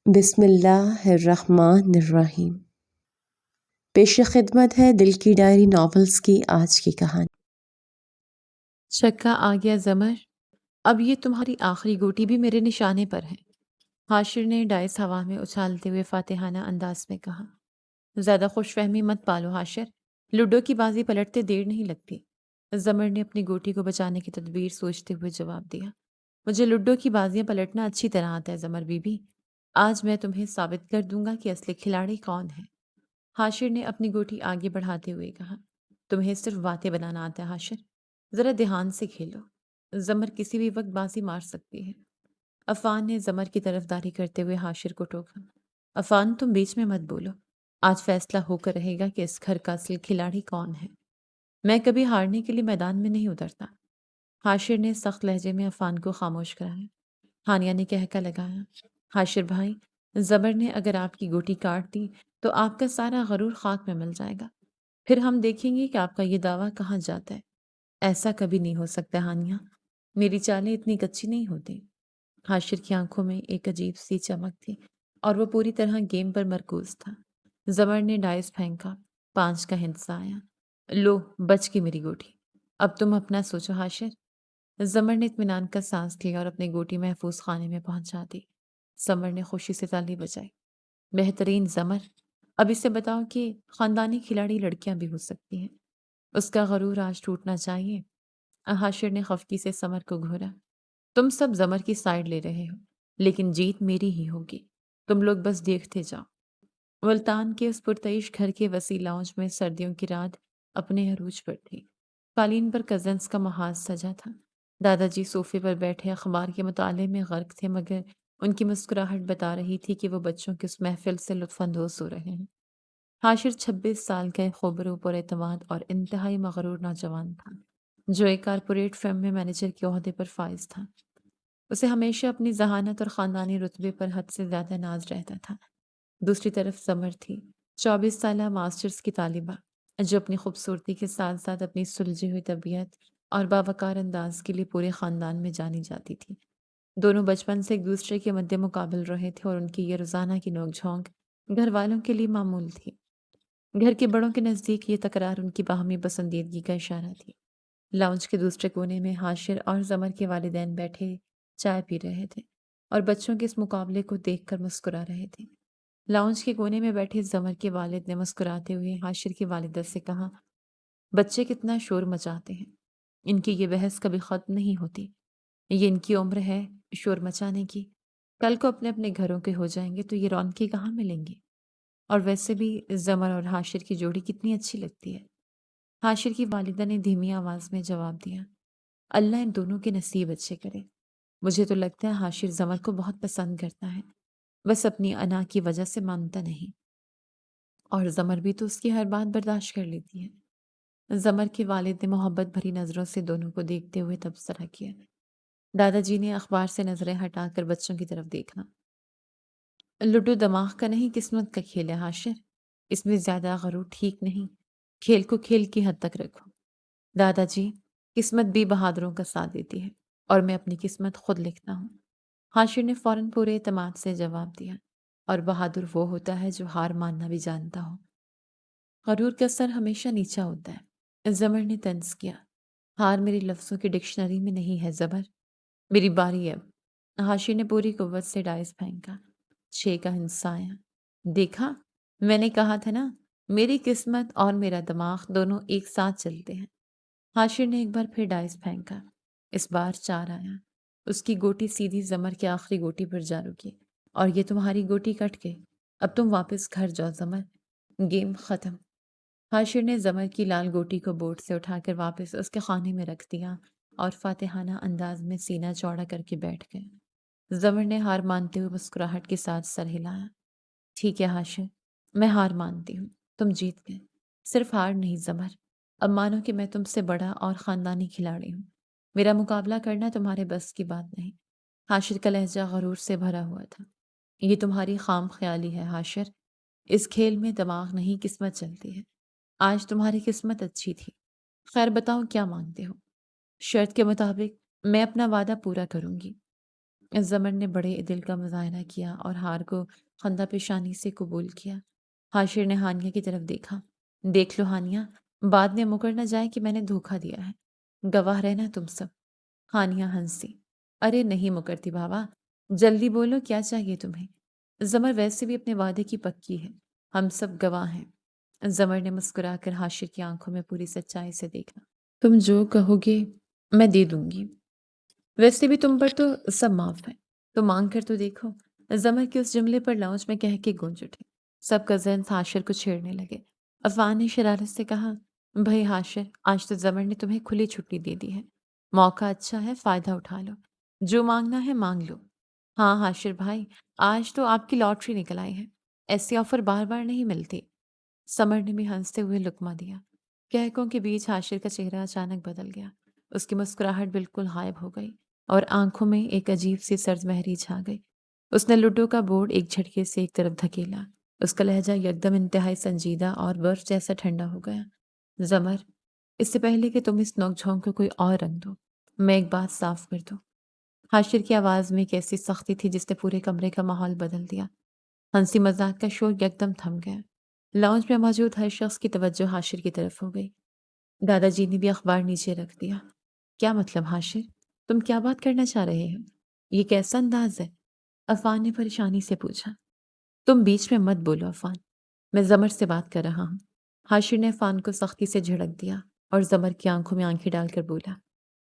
بسم اللہ الرحمن الرحیم۔ پیش خدمت ہے دل کی ڈائری ناولز کی آج کی کہانی۔ چکا آ گیا زمر، اب یہ تمہاری آخری گوٹی بھی میرے نشانے پر ہے، حاشر نے ڈائس ہوا میں اچھالتے ہوئے فاتحانہ انداز میں کہا۔ زیادہ خوش فہمی مت پالو حاشر، لوڈو کی بازی پلٹتے دیر نہیں لگتی۔ زمر نے اپنی گوٹی کو بچانے کی تدبیر سوچتے ہوئے جواب دیا۔ مجھے لوڈو کی بازیاں پلٹنا اچھی طرح آتا ہے زمر بی بی، آج میں تمہیں ثابت کر دوں گا کہ اصلی کھلاڑی کون ہے۔ حاشر نے اپنی گوٹی آگے بڑھاتے ہوئے کہا۔ تمہیں صرف باتیں بنانا آتا ہے حاشر، ذرا دھیان سے کھیلو، زمر کسی بھی وقت بازی مار سکتی ہے۔ عفان نے زمر کی طرفداری کرتے ہوئے حاشر کو ٹوکا۔ عفان تم بیچ میں مت بولو، آج فیصلہ ہو کر رہے گا کہ اس گھر کا اصل کھلاڑی کون ہے۔ میں کبھی ہارنے کے لیے میدان میں نہیں اترتا۔ حاشر نے سخت لہجے میں عفان کو خاموش کرایا۔ ہانیہ نے کہکا لگایا۔ حاشر بھائی، زمر نے اگر آپ کی گوٹی کاٹ دی تو آپ کا سارا غرور خاک میں مل جائے گا، پھر ہم دیکھیں گے کہ آپ کا یہ دعویٰ کہاں جاتا ہے۔ ایسا کبھی نہیں ہو سکتا ہانیہ، میری چالیں اتنی کچی نہیں ہوتی۔ حاشر کی آنکھوں میں ایک عجیب سی چمک تھی اور وہ پوری طرح گیم پر مرکوز تھا۔ زمر نے ڈائس پھینکا، 5 کا ہندسہ آیا۔ لو، بچ کی میری گوٹی، اب تم اپنا سوچو حاشر۔ زمر نے اطمینان کا سانس لیا اور اپنی گوٹی محفوظ خانے میں پہنچا دی۔ زمر نے خوشی سے تالی بجائی۔ بہترین زمر، اب اسے بتاؤ کہ خاندانی کھلاڑی لڑکیاں بھی ہو سکتی ہیں، اس کا غرور آج ٹوٹنا چاہیے۔ حاشر نے خفگی سے سمر کو گھورا۔ تم سب زمر کی سائڈ لے رہے ہو، لیکن جیت میری ہی ہوگی، تم لوگ بس دیکھتے جاؤ۔ ملتان کے اس پرتعیش گھر کے وسیع لاؤنج میں سردیوں کی رات اپنے عروج پر تھی۔ قالین پر کزنس کا محاذ سجا تھا۔ دادا جی صوفے پر بیٹھے اخبار کے مطالعے میں غرق تھے، مگر ان کی مسکراہٹ بتا رہی تھی کہ وہ بچوں کی اس محفل سے لطف اندوز ہو رہے ہیں۔ حاشر 26 سال کا ایک خوبرو، پر اعتماد اور انتہائی مغرور نوجوان تھا، جو ایک کارپوریٹ فرم میں مینیجر کے عہدے پر فائز تھا۔ اسے ہمیشہ اپنی ذہانت اور خاندانی رتبے پر حد سے زیادہ ناز رہتا تھا۔ دوسری طرف سمر تھی، 24 سالہ ماسٹرز کی طالبہ، جو اپنی خوبصورتی کے ساتھ ساتھ اپنی سلجھی ہوئی طبیعت اور باوقار انداز کے لیے پورے خاندان میں جانی جاتی تھی۔ دونوں بچپن سے ایک دوسرے کے مد مقابل رہے تھے اور ان کی یہ روزانہ کی نوک جھونک گھر والوں کے لیے معمول تھی۔ گھر کے بڑوں کے نزدیک یہ تکرار ان کی باہمی پسندیدگی کا اشارہ تھی۔ لاؤنج کے دوسرے کونے میں حاشر اور زمر کے والدین بیٹھے چائے پی رہے تھے اور بچوں کے اس مقابلے کو دیکھ کر مسکرا رہے تھے۔ لاؤنج کے کونے میں بیٹھے زمر کے والد نے مسکراتے ہوئے حاشر کی والدہ سے کہا، بچے کتنا شور مچاتے ہیں، ان کی یہ بحث کبھی ختم نہیں ہوتی، یہ ان کی عمر ہے شور مچانے کی، کل کو اپنے اپنے گھروں کے ہو جائیں گے تو یہ رونقیں کہاں ملیں گی؟ اور ویسے بھی زمر اور حاشر کی جوڑی کتنی اچھی لگتی ہے۔ حاشر کی والدہ نے دھیمی آواز میں جواب دیا، اللہ ان دونوں کے نصیب اچھے کرے۔ مجھے تو لگتا ہے حاشر زمر کو بہت پسند کرتا ہے، بس اپنی انا کی وجہ سے مانتا نہیں، اور زمر بھی تو اس کی ہر بات برداشت کر لیتی ہے۔ زمر کے والد نے محبت بھری نظروں سے دونوں کو دیکھتے ہوئے تبصرہ کیا۔ دادا جی نے اخبار سے نظریں ہٹا کر بچوں کی طرف دیکھا۔ لوڈو دماغ کا نہیں، قسمت کا کھیل ہے حاشر، اس میں زیادہ غرور ٹھیک نہیں، کھیل کو کھیل کی حد تک رکھو۔ دادا جی، قسمت بھی بہادروں کا ساتھ دیتی ہے اور میں اپنی قسمت خود لکھتا ہوں۔ حاشر نے فوراً پورے اعتماد سے جواب دیا، اور بہادر وہ ہوتا ہے جو ہار ماننا بھی جانتا ہو۔ غرور کا سر ہمیشہ نیچا ہوتا ہے، زمر نے طنز کیا۔ ہار میری لفظوں کی ڈکشنری میں نہیں ہے زبر، میری باری اب۔ حاشر نے پوری قوت سے ڈائس پھینکا، 6 کا ہندسہ آیا۔ دیکھا، میں نے کہا تھا نا، میری قسمت اور میرا دماغ دونوں ایک ساتھ چلتے ہیں۔ حاشر نے ایک بار پھر ڈائس پھینکا، اس بار 4 آیا۔ اس کی گوٹی سیدھی زمر کے آخری گوٹی پر جا رکی، اور یہ تمہاری گوٹی کٹ گئی۔ اب تم واپس گھر جاؤ زمر، گیم ختم۔ حاشر نے زمر کی لال گوٹی کو بورڈ سے اٹھا کر واپس اس کے خانے میں رکھ دیا اور فاتحانہ انداز میں سینہ چوڑا کر کے بیٹھ گئے۔ زمر نے ہار مانتے ہوئے مسکراہٹ کے ساتھ سر ہلایا۔ ٹھیک ہے حاشر، میں ہار مانتی ہوں، تم جیت گئے۔ صرف ہار نہیں زمر، اب مانو کہ میں تم سے بڑا اور خاندانی کھلاڑی ہوں، میرا مقابلہ کرنا تمہارے بس کی بات نہیں۔ حاشر کا لہجہ غرور سے بھرا ہوا تھا۔ یہ تمہاری خام خیالی ہے حاشر، اس کھیل میں دماغ نہیں قسمت چلتی ہے۔ آج تمہاری قسمت اچھی تھی، خیر بتاؤ کیا مانگتے ہو؟ شرط کے مطابق میں اپنا وعدہ پورا کروں گی۔ زمر نے بڑے دل کا مظاہرہ کیا اور ہار کو خندہ پیشانی سے قبول کیا۔ حاشر نے ہانیہ کی طرف دیکھا۔ دیکھ لو ہانیہ، بعد میں مکر نہ جائے کہ میں نے دھوکہ دیا ہے، گواہ رہنا تم سب۔ ہانیہ ہنسی۔ ارے نہیں مکرتی بابا، جلدی بولو کیا چاہیے تمہیں؟ زمر ویسے بھی اپنے وعدے کی پکی ہے، ہم سب گواہ ہیں۔ زمر نے مسکرا کر حاشر کی آنکھوں میں پوری سچائی سے دیکھا۔ تم جو کہو گے میں دے دوں گی، ویسے بھی تم پر تو سب معاف ہے، تو مانگ کر تو دیکھو۔ زمر کے اس جملے پر لاؤنج میں کہہ کے گونج اٹھے۔ سب کزنس حاشر کو چھیڑنے لگے۔ افان نے شرارت سے کہا، بھائی حاشر، آج تو زمر نے تمہیں کھلی چھٹی دے دی ہے، موقع اچھا ہے، فائدہ اٹھا لو، جو مانگنا ہے مانگ لو۔ ہاں حاشر بھائی، آج تو آپ کی لاٹری نکل آئی ہے، ایسی آفر بار بار نہیں ملتی۔ سمر نے بھی ہنستے ہوئے لقمہ دیا۔ کہکوں کے بیچ حاشر کا چہرہ اچانک بدل گیا، اس کی مسکراہٹ بالکل غائب ہو گئی اور آنکھوں میں ایک عجیب سی سرد مہری چھا گئی۔ اس نے لڈو کا بورڈ ایک جھٹکے سے ایک طرف دھکیلا۔ اس کا لہجہ یکدم انتہائی سنجیدہ اور برف جیسا ٹھنڈا ہو گیا۔ زمر، اس سے پہلے کہ تم اس نوک جھونک کو کوئی اور رنگ دو، میں ایک بات صاف کر دوں۔ حاشر کی آواز میں ایک ایسی سختی تھی جس نے پورے کمرے کا ماحول بدل دیا۔ ہنسی مذاق کا شور یکدم تھم گیا۔ لاؤنج میں موجود ہر شخص کی توجہ حاشر کی طرف ہو گئی۔ دادا جی نے بھی اخبار نیچے رکھ دیا۔ کیا مطلب حاشر؟ تم کیا بات کرنا چاہ رہے ہو؟ یہ کیسا انداز ہے؟ عفان نے پریشانی سے پوچھا۔ تم بیچ میں مت بولو عفان، میں زمر سے بات کر رہا ہوں۔ حاشر نے عفان کو سختی سے جھڑک دیا اور زمر کی آنکھوں میں آنکھیں ڈال کر بولا،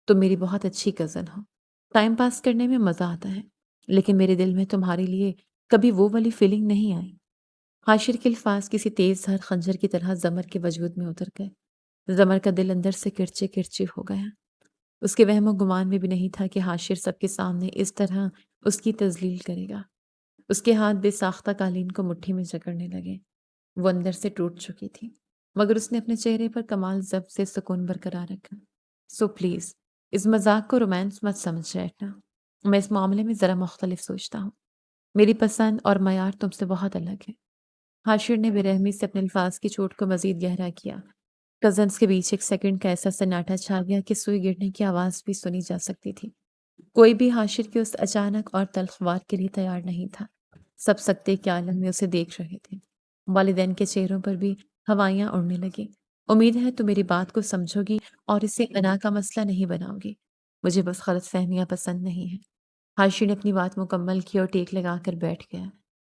تم میری بہت اچھی کزن ہو، ٹائم پاس کرنے میں مزہ آتا ہے، لیکن میرے دل میں تمہارے لیے کبھی وہ والی فیلنگ نہیں آئی۔ حاشر کے الفاظ کسی تیز دھار خنجر کی طرح زمر کے وجود میں اتر گئے۔ زمر کا دل اندر سے کرچے کرچے ہو گیا۔ اس کے وہم و گمان میں بھی نہیں تھا کہ حاشر سب کے سامنے اس طرح اس کی تذلیل کرے گا۔ اس کے ہاتھ بے ساختہ قالین کو مٹھی میں جکڑنے لگے۔ وہ اندر سے ٹوٹ چکی تھی، مگر اس نے اپنے چہرے پر کمال ضبط سے سکون برقرار رکھا۔ سو پلیز اس مذاق کو رومانس مت سمجھ بیٹھنا، میں اس معاملے میں ذرا مختلف سوچتا ہوں، میری پسند اور معیار تم سے بہت الگ ہے۔ حاشر نے بے رحمی سے اپنے الفاظ کی چوٹ کو مزید گہرا کیا۔ کزنس کے بیچ ایک سیکنڈ کا ایسا سناٹا چھا گیا کہ سوئی گرنے کی آواز بھی سنی جا سکتی تھی۔ کوئی بھی حاشر کے اس اچانک اور تلخ وار کے لیے تیار نہیں تھا۔ سب سکتے کے عالم میں اسے دیکھ رہے تھے۔ والدین کے چہروں پر بھی ہوائیاں اڑنے لگیں۔ امید ہے تم میری بات کو سمجھو گی اور اسے انا کا مسئلہ نہیں بناؤ گی، مجھے بس غلط فہمیاں پسند نہیں ہیں۔ حاشر نے اپنی بات مکمل کی اور ٹیک لگا کر بیٹھ گیا۔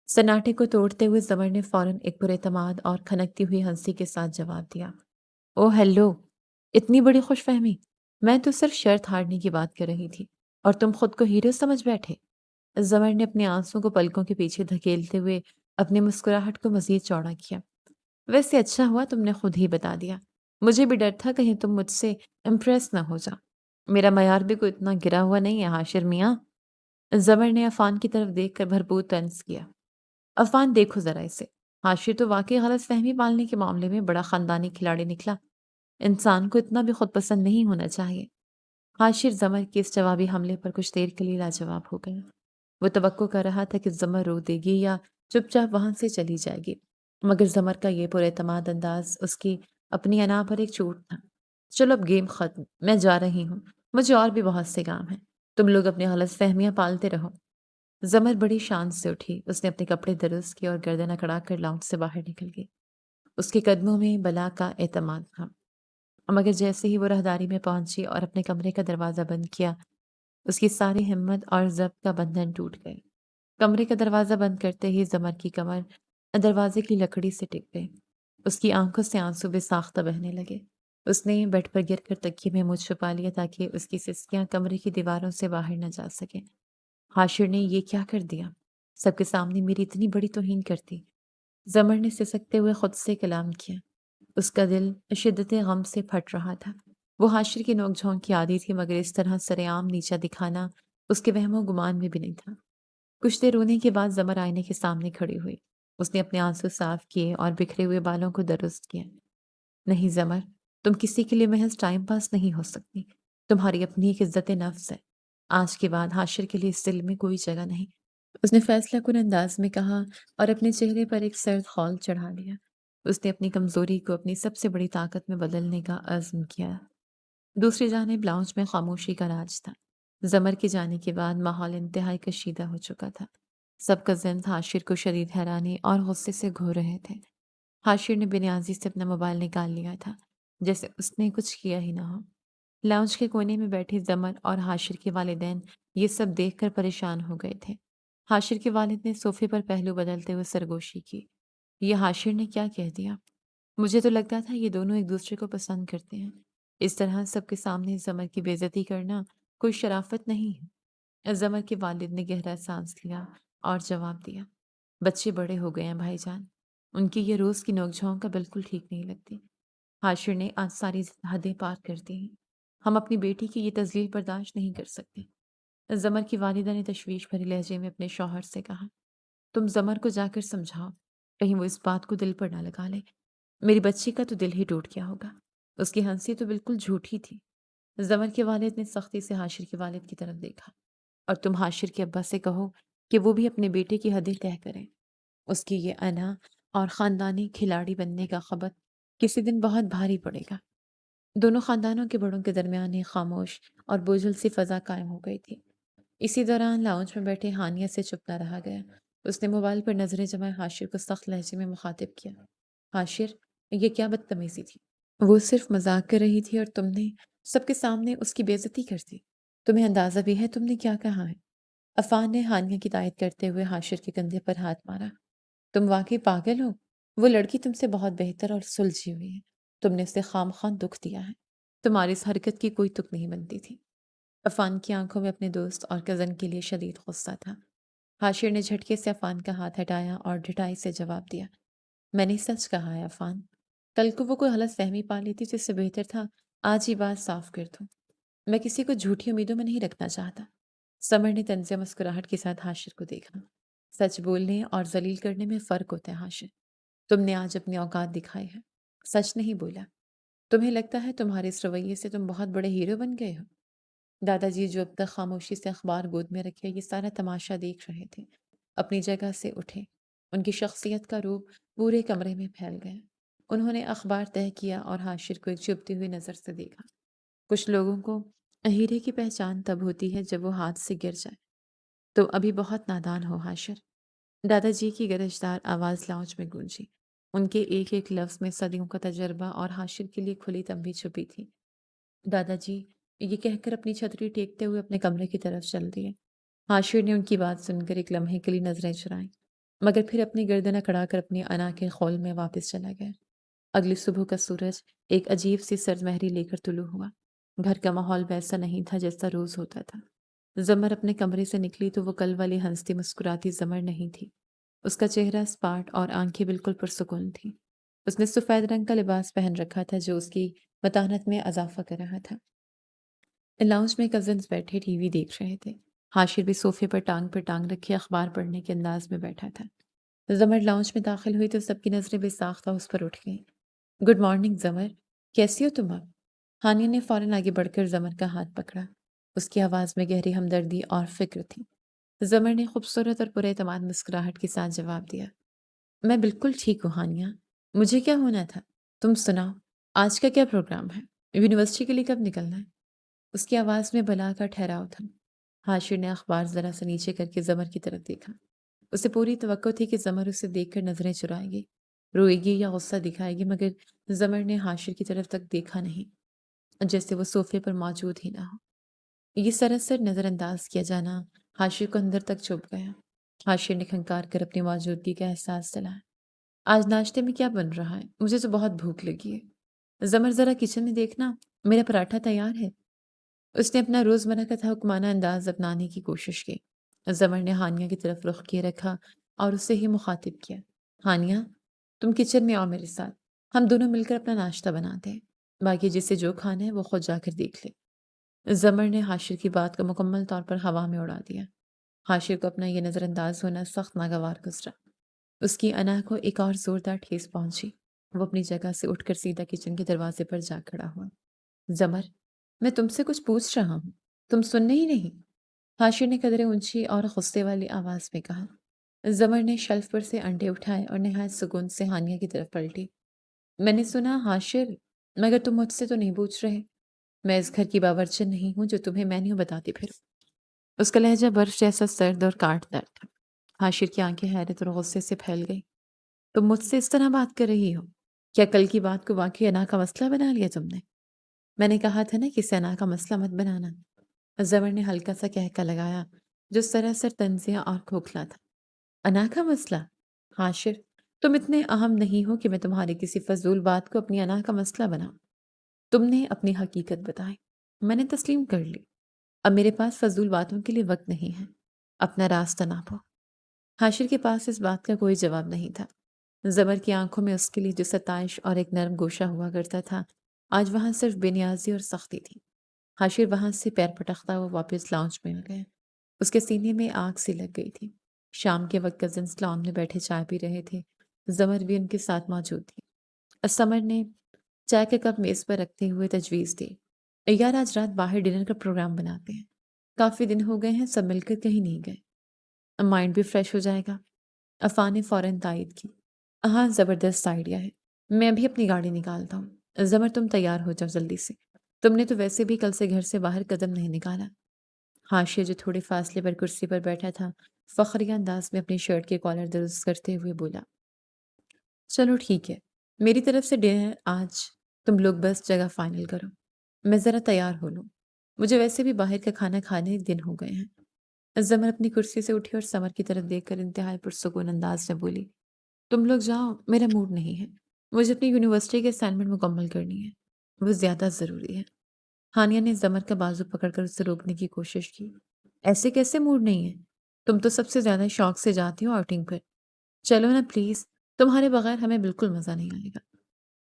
سناٹے کو توڑتے ہوئے زمر نے فوراً ایک پراعتماد اور کھنکتی ہوئی ہنسی کے ساتھ جواب دیا، او ہیلو، اتنی بڑی خوش فہمی؟ میں تو صرف شرط ہارنے کی بات کر رہی تھی اور تم خود کو ہیرو سمجھ بیٹھے۔ زمر نے اپنے آنسوں کو پلکوں کے پیچھے دھکیلتے ہوئے اپنی مسکراہٹ کو مزید چوڑا کیا۔ ویسے اچھا ہوا تم نے خود ہی بتا دیا، مجھے بھی ڈر تھا کہیں تم مجھ سے امپریس نہ ہو جا۔ میرا معیار بھی کوئی اتنا گرا ہوا نہیں ہے حاشر میاں۔ زمر نے عفان کی طرف دیکھ کر بھرپور طنز کیا۔ عفان دیکھو ذرا اسے، حاشر تو واقعی غلط فہمی پالنے کے معاملے میں بڑا خاندانی کھلاڑی نکلا۔ انسان کو اتنا بھی خود پسند نہیں ہونا چاہیے۔ حاشر زمر کے اس جوابی حملے پر کچھ دیر کے لیے لاجواب ہو گیا۔ وہ توقع کر رہا تھا کہ زمر رو دے گی یا چپ چاپ وہاں سے چلی جائے گی، مگر زمر کا یہ پراعتماد انداز اس کی اپنی انا پر ایک چوٹ تھا۔ چلو اب گیم ختم، میں جا رہی ہوں، مجھے اور بھی بہت سے کام ہیں، تم لوگ اپنی غلط فہمیاں پالتے رہو۔ زمر بڑی شان سے اٹھی، اس نے اپنے کپڑے درست کیے اور گردن اکڑا کر لاؤنج سے باہر نکل گئی۔ اس کے قدموں میں بلا کا اعتماد تھا، مگر جیسے ہی وہ راہداری میں پہنچی اور اپنے کمرے کا دروازہ بند کیا، اس کی ساری ہمت اور ضبط کا بندھن ٹوٹ گئے۔ کمرے کا دروازہ بند کرتے ہی زمر کی کمر دروازے کی لکڑی سے ٹک گئی۔ اس کی آنکھوں سے آنسو بے ساختہ بہنے لگے۔ اس نے بیڈ پر گر کر تکیے میں منہ چھپا لیا تاکہ اس کی سسکیاں کمرے کی دیواروں سے باہر نہ جا سکیں۔ حاشر نے یہ کیا کر دیا؟ سب کے سامنے میری اتنی بڑی توہین کرتی۔ زمر نے سسکتے ہوئے خود سے کلام کیا۔ اس کا دل شدت غم سے پھٹ رہا تھا۔ وہ حاشر کی نوک جھونک کی عادی تھی، مگر اس طرح سر عام نیچا دکھانا اس کے وہم و گمان میں بھی نہیں تھا۔ کچھ دیر رونے کے بعد زمر آئینے کے سامنے کھڑی ہوئی۔ اس نے اپنے آنسو صاف کیے اور بکھرے ہوئے بالوں کو درست کیا۔ نہیں زمر، تم کسی کے لیے محض ٹائم پاس نہیں ہو سکتی، تمہاری اپنی ایک عزت نفس ہے۔ آج کے بعد حاشر کے لیے اس دل میں کوئی جگہ نہیں، اس نے فیصلہ کن انداز میں کہا اور اپنے چہرے پر ایک سرد خول چڑھا لیا۔ اس نے اپنی کمزوری کو اپنی سب سے بڑی طاقت میں بدلنے کا عزم کیا۔ دوسری جانب لاؤنج میں خاموشی کا راج تھا۔ زمر کے جانے کے بعد ماحول انتہائی کشیدہ ہو چکا تھا۔ سب کزنز حاشر کو شدید حیرانی اور غصے سے گھور رہے تھے۔ حاشر نے بنیازی سے اپنا موبائل نکال لیا تھا، جیسے اس نے کچھ کیا ہی نہ ہو۔ لاؤنج کے کونے میں بیٹھے زمر اور حاشر کے والدین یہ سب دیکھ کر پریشان ہو گئے تھے۔ حاشر کے والد نے صوفے پر پہلو بدلتے ہوئے سرگوشی کی۔ یہ حاشر نے کیا کہہ دیا؟ مجھے تو لگتا تھا یہ دونوں ایک دوسرے کو پسند کرتے ہیں۔ اس طرح سب کے سامنے زمر کی بے عزتی کرنا کوئی شرافت نہیں ہے۔ زمر کے والد نے گہرا سانس لیا اور جواب دیا، بچے بڑے ہو گئے ہیں بھائی جان، ان کی یہ روز کی نوک جھونک کا بالکل ٹھیک نہیں لگتی۔ حاشر نے آج ساری حدیں پار کر دی ہیں۔ ہم اپنی بیٹی کی یہ تذلیل برداشت نہیں کر سکتے۔ زمر کی والدہ نے تشویش بھرے لہجے میں اپنے شوہر سے کہا، تم زمر کو جا کر سمجھاؤ، کہیں وہ اس بات کو دل پر نہ لگا لے۔ میری بچی کا تو دل ہی ٹوٹ گیا ہوگا، اس کی ہنسی تو بالکل جھوٹی تھی۔ زمر کے والد نے سختی سے حاشر کے والد کی طرف دیکھا، اور تم حاشر کے ابا سے کہو کہ وہ بھی اپنے بیٹے کی حدیں طے کریں۔ اس کی یہ انا اور خاندانی کھلاڑی بننے کا خبر کسی دن بہت بھاری پڑے گا۔ دونوں خاندانوں کے بڑوں کے درمیان ایک خاموش اور بوجھل سی فضا قائم ہو گئی تھی۔ اسی دوران لاؤنج میں بیٹھے ہانیہ سے چپ نہ رہا گیا۔ اس نے موبائل پر نظریں جمائے حاشر کو سخت لہجے میں مخاطب کیا، حاشر، یہ کیا بدتمیزی تھی؟ وہ صرف مذاق کر رہی تھی اور تم نے سب کے سامنے اس کی بے عزتی کر دی۔ تمہیں اندازہ بھی ہے تم نے کیا کہا ہے؟ عفان نے ہانیہ کی تائید کرتے ہوئے حاشر کے کندھے پر ہاتھ مارا۔ تم واقعی پاگل ہو؟ وہ لڑکی تم سے بہت بہتر اور سلجھی ہوئی ہے۔ تم نے اسے خام خواہ دکھ دیا ہے۔ تمہاری اس حرکت کی کوئی تک نہیں بنتی تھی۔ عفان کی آنکھوں میں اپنے دوست اور کزن کے لیے شدید غصہ تھا۔ حاشر نے جھٹکے سے عفان کا ہاتھ ہٹایا اور ڈھٹائی سے جواب دیا، میں نے سچ کہا ہے عفان۔ کل کو وہ کوئی غلط فہمی پا لیتی تو اس سے بہتر تھا آج ہی بات صاف کر دوں۔ میں کسی کو جھوٹی امیدوں میں نہیں رکھنا چاہتا۔ سمر نے طنز مسکراہٹ کے ساتھ حاشر کو دیکھا۔ سچ بولنے اور ذلیل کرنے میں فرق ہوتا ہے حاشر۔ تم نے آج اپنی اوقات دکھائی ہے، سچ نہیں بولا۔ تمہیں لگتا ہے تمہارے اس رویے سے تم بہت بڑے ہیرو بن گئے ہو؟ دادا جی جو اب تک خاموشی سے اخبار گود میں رکھے یہ سارا تماشا دیکھ رہے تھے، اپنی جگہ سے اٹھے۔ ان کی شخصیت کا روپ پورے کمرے میں پھیل گیا۔ انہوں نے اخبار تہہ کیا اور حاشر کو ایک چبھتی ہوئی نظر سے دیکھا۔ کچھ لوگوں کو ہیرے کی پہچان تب ہوتی ہے جب وہ ہاتھ سے گر جائے۔ تم ابھی بہت نادان ہو حاشر۔ دادا جی کی گرجدار آواز لاؤنج میں گونجی۔ ان کے ایک ایک لفظ میں صدیوں کا تجربہ اور حاشر کے لیے کھلی تنبیہ چھپی تھی۔ دادا جی یہ کہہ کر اپنی چھتری ٹیکتے ہوئے اپنے کمرے کی طرف چل دیے۔ حاشر نے ان کی بات سن کر ایک لمحے کے لیے نظریں چرائیں، مگر پھر اپنی گردن اکڑا کر اپنی انا کے خول میں واپس چلا گیا۔ اگلی صبح کا سورج ایک عجیب سی سرد مہری لے کر طلوع ہوا۔ گھر کا ماحول ویسا نہیں تھا جیسا روز ہوتا تھا۔ زمر اپنے کمرے سے نکلی تو وہ کل والی ہنستی مسکراتی زمر نہیں تھی۔ اس کا چہرہ سپاٹ اور آنکھیں بالکل پرسکون تھیں۔ اس نے سفید رنگ کا لباس پہن رکھا تھا جو اس کی متانت میں اضافہ کر رہا تھا۔ لاؤنج میں کزنز بیٹھے ٹی وی دیکھ رہے تھے۔ حاشر بھی صوفے پر ٹانگ رکھے اخبار پڑھنے کے انداز میں بیٹھا تھا۔ زمر لاؤنج میں داخل ہوئی تو سب کی نظریں بے ساختہ اس پر اٹھ گئیں۔ گڈ مارننگ زمر، کیسی ہو تم اب؟ ہانیہ نے فوراً آگے بڑھ کر زمر کا ہاتھ پکڑا۔ اس کی آواز میں گہری ہمدردی اور فکر تھی۔ زمر نے خوبصورت اور پراعتماد مسکراہٹ کے ساتھ جواب دیا، میں بالکل ٹھیک ہوں ہانیہ، مجھے کیا ہونا تھا؟ تم سناؤ، آج کا کیا پروگرام ہے؟ یونیورسٹی کے لیے کب نکلنا ہے؟ اس کی آواز میں بلا کا ٹھہراؤ تھا۔ حاشر نے اخبار ذرا سا نیچے کر کے زمر کی طرف دیکھا۔ اسے پوری توقع تھی کہ زمر اسے دیکھ کر نظریں چرائے گی، روئے گی یا غصہ دکھائے گی، مگر زمر نے حاشر کی طرف تک دیکھا نہیں، جیسے وہ صوفے پر موجود ہی نہ ہو۔ یہ سراسر نظر انداز کیا جانا حاشر کو اندر تک چبھ گیا۔ حاشر نے کھنکار کر اپنی موجودگی کا احساس دلایا۔ آج ناشتے میں کیا بن رہا ہے؟ مجھے تو بہت بھوک لگی ہے۔ زمر ذرا کچن میں دیکھنا، میرا پراٹھا تیار ہے۔ اس نے اپنا روزمرہ کا حکمانہ انداز اپنانے کی کوشش کی۔ زمر نے ہانیہ کی طرف رخ کیے رکھا اور اسے ہی مخاطب کیا، ہانیہ تم کچن میں آؤ میرے ساتھ، ہم دونوں مل کر اپنا ناشتہ بناتے ہیں، باقی جسے جو کھانا ہے وہ خود جا کر دیکھ لے۔ زمر نے حاشر کی بات کو مکمل طور پر ہوا میں اڑا دیا۔ حاشر کو اپنا یہ نظر انداز ہونا سخت ناگوار گزرا۔ اس کی انا کو ایک اور زوردار ٹھیس پہنچی۔ وہ اپنی جگہ سے اٹھ کر سیدھا کچن کے دروازے پر جا کھڑا ہوا۔ زمر، میں تم سے کچھ پوچھ رہا ہوں، تم سننے ہی نہیں؟ حاشر نے قدرے اونچی اور غصے والی آواز میں کہا۔ زمر نے شیلف پر سے انڈے اٹھائے اور نہایت سکون سے ہانیہ کی طرف پلٹی۔ میں نے سنا حاشر، مگر تم مجھ سے تو نہیں پوچھ رہے۔ میں اس گھر کی باورچن نہیں ہوں جو تمہیں مینیو بتاتی پھروں۔ اس کا لہجہ برف جیسا سرد اور کاٹدار تھا۔ حاشر کی آنکھیں حیرت اور غصے سے پھیل گئی۔ تم مجھ سے اس طرح بات کر رہی ہو؟ کیا کل کی بات کو واقعی انا کا مسئلہ بنا لیا تم نے؟ میں نے کہا تھا نا کہ اسے انا کا مسئلہ مت بنانا۔ زمر نے ہلکا سا کہکا لگایا جو سراسر طنزیہ اور کھوکھلا تھا۔ انا کا مسئلہ؟ حاشر، تم اتنے اہم نہیں ہو کہ میں تمہاری کسی فضول بات کو اپنی انا کا مسئلہ بناؤں۔ تم نے اپنی حقیقت بتائی، میں نے تسلیم کر لی۔ اب میرے پاس فضول باتوں کے لیے وقت نہیں ہے۔ اپنا راستہ ناپو۔ حاشر کے پاس اس بات کا کوئی جواب نہیں تھا۔ زبر کی آنکھوں میں اس کے لیے جو ستائش اور ایک نرم گوشہ ہوا کرتا تھا، آج وہاں صرف بے نیازی اور سختی تھی۔ حاشر وہاں سے پیر پٹکتا ہوا واپس لاؤنج میں آ گیا۔ اس کے سینے میں آگ سی لگ گئی تھی۔ شام کے وقت کزنس لان میں بیٹھے چائے پی رہے تھے۔ زمر بھی ان کے ساتھ موجود تھی۔ سمر نے چائے کا کپ میز پر رکھتے ہوئے تجویز دی، یار آج رات باہر ڈنر کا پروگرام بناتے ہیں۔ کافی دن ہو گئے ہیں سب مل کر کہیں نہیں گئے، مائنڈ بھی فریش ہو جائے گا۔ عفان نے فوراً تائید کی، ہاں زبردست آئیڈیا ہے، میں بھی اپنی گاڑی نکالتا ہوں۔ زمر تم تیار ہو جاؤ جلدی سے، تم نے تو ویسے بھی کل سے گھر سے باہر قدم نہیں نکالا۔ حاشیہ جو تھوڑے فاصلے پر کرسی پر بیٹھا تھا فخریہ انداز میں اپنی شرٹ کے کالر درست کرتے ہوئے بولا، چلو ٹھیک ہے، میری طرف سے ڈنر آج تم لوگ بس جگہ فائنل کرو، میں ذرا تیار ہو لوں، مجھے ویسے بھی باہر کا کھانا کھانے دن ہو گئے ہیں۔ زمر اپنی کرسی سے اٹھی اور سمر کی طرف دیکھ کر انتہائی پرسکون انداز میں بولی، تم لوگ جاؤ، میرا موڈ نہیں ہے، مجھے اپنی یونیورسٹی کے اسائنمنٹ مکمل کرنی ہے، وہ زیادہ ضروری ہے۔ ہانیہ نے زمر کا بازو پکڑ کر اسے روکنے کی کوشش کی، ایسے کیسے موڈ نہیں ہے؟ تم تو سب سے زیادہ شوق سے جاتی ہو آؤٹنگ پر، چلو نا پلیز، تمہارے بغیر ہمیں بالکل مزہ نہیں آئے گا،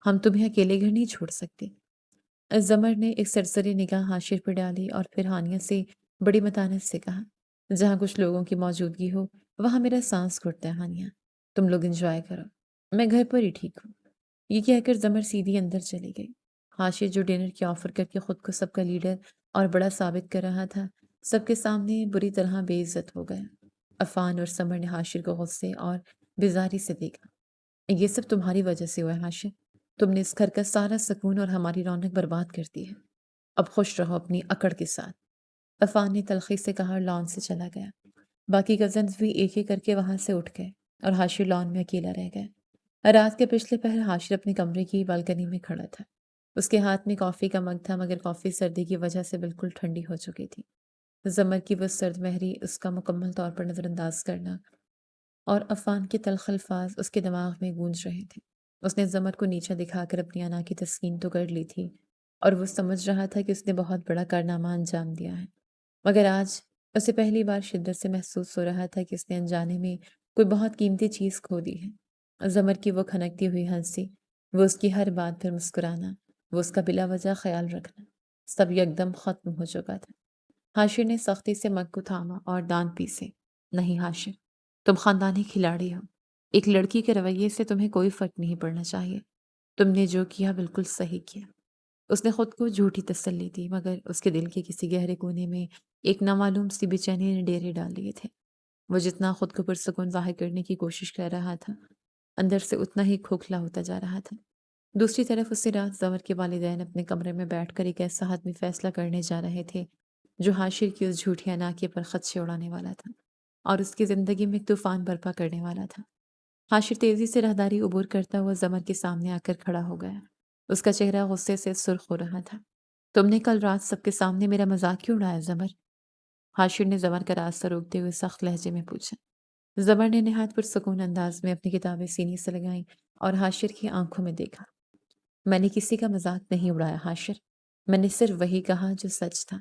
ہم تمہیں اکیلے گھر نہیں چھوڑ سکتے۔ زمر نے ایک سرسری نگاہ حاشر پر ڈالی اور پھر ہانیہ سے بڑی متانت سے کہا، جہاں کچھ لوگوں کی موجودگی ہو وہاں میرا سانس گھٹتا ہے ہانیہ، تم لوگ انجوائے کرو، میں گھر پر ہی ٹھیک ہوں۔ یہ کہہ کر زمر سیدھی اندر چلی گئی۔ حاشر جو ڈنر کی آفر کر کے خود کو سب کا لیڈر اور بڑا ثابت کر رہا تھا، سب کے سامنے بری طرح بے عزت ہو گیا۔ عفان اور سمر نے حاشر کو غصے اور بیزاری سے دیکھا۔ یہ سب تمہاری وجہ سے ہوا ہے حاشر، تم نے اس گھر کا سارا سکون اور ہماری رونق برباد کر دی ہے، اب خوش رہو اپنی اکڑ کے ساتھ۔ عفان نے تلخی سے کہا اور لان سے چلا گیا۔ باقی کزنز بھی ایک ایک کر کے وہاں سے اٹھ گئے اور حاشر لان میں اکیلا رہ گیا۔ رات کے پچھلے پہر حاشر اپنے کمرے کی بالکنی میں کھڑا تھا۔ اس کے ہاتھ میں کافی کا مگ تھا مگر کافی سردی کی وجہ سے بالکل ٹھنڈی ہو چکی تھی۔ زمر کی وہ سرد مہری اس کا مکمل طور پر نظر انداز کرنا اور عفان کے تلخ الفاظ اس کے دماغ میں گونج رہے تھے۔ اس نے زمر کو نیچا دکھا کر اپنی انا کی تسکین تو کر لی تھی اور وہ سمجھ رہا تھا کہ اس نے بہت بڑا کارنامہ انجام دیا ہے، مگر آج اسے پہلی بار شدت سے محسوس ہو رہا تھا کہ اس نے انجانے میں کوئی بہت قیمتی چیز کھو دی ہے۔ زمر کی وہ کھنکتی ہوئی ہنسی، وہ اس کی ہر بات پر مسکرانا، وہ اس کا بلا وجہ خیال رکھنا، سب یکدم ختم ہو چکا تھا۔ حاشر نے سختی سے مگ کو تھاما اور دانت پیسے، نہیں حاشر، تم خاندانی کھلاڑی ہو، ایک لڑکی کے رویے سے تمہیں کوئی فرق نہیں پڑنا چاہیے، تم نے جو کیا بالکل صحیح کیا۔ اس نے خود کو جھوٹی تسلی دی مگر اس کے دل کے کسی گہرے کونے میں ایک نامعلوم سی بے چینی نے ڈیرے ڈال لیے تھے۔ وہ جتنا خود کو پرسکون ظاہر کرنے کی کوشش کر رہا تھا، اندر سے اتنا ہی کھوکھلا ہوتا جا رہا تھا۔ دوسری طرف اسی رات زمر کے والدین اپنے کمرے میں بیٹھ کر ایک ایسا حتمی فیصلہ کرنے جا رہے تھے جو حاشر کی اس جھوٹی اناکے پر خدشے اڑانے والا تھا اور اس کی زندگی میں ایک طوفان برپا کرنے والا تھا۔ حاشر تیزی سے راہداری عبور کرتا ہوا زمر کے سامنے آ کر کھڑا ہو گیا۔ اس کا چہرہ غصے سے سرخ ہو رہا تھا۔ تم نے کل رات سب کے سامنے میرا مذاق کیوں اڑایا زمر؟ حاشر نے زمر کا راستہ روکتے ہوئے سخت لہجے میں پوچھا۔ زمر نے نہایت پرسکون انداز میں اپنی کتابیں سینے سے لگائیں اور حاشر کی آنکھوں میں دیکھا۔ میں نے کسی کا مذاق نہیں اڑایا حاشر، میں نے صرف وہی کہا جو سچ تھا۔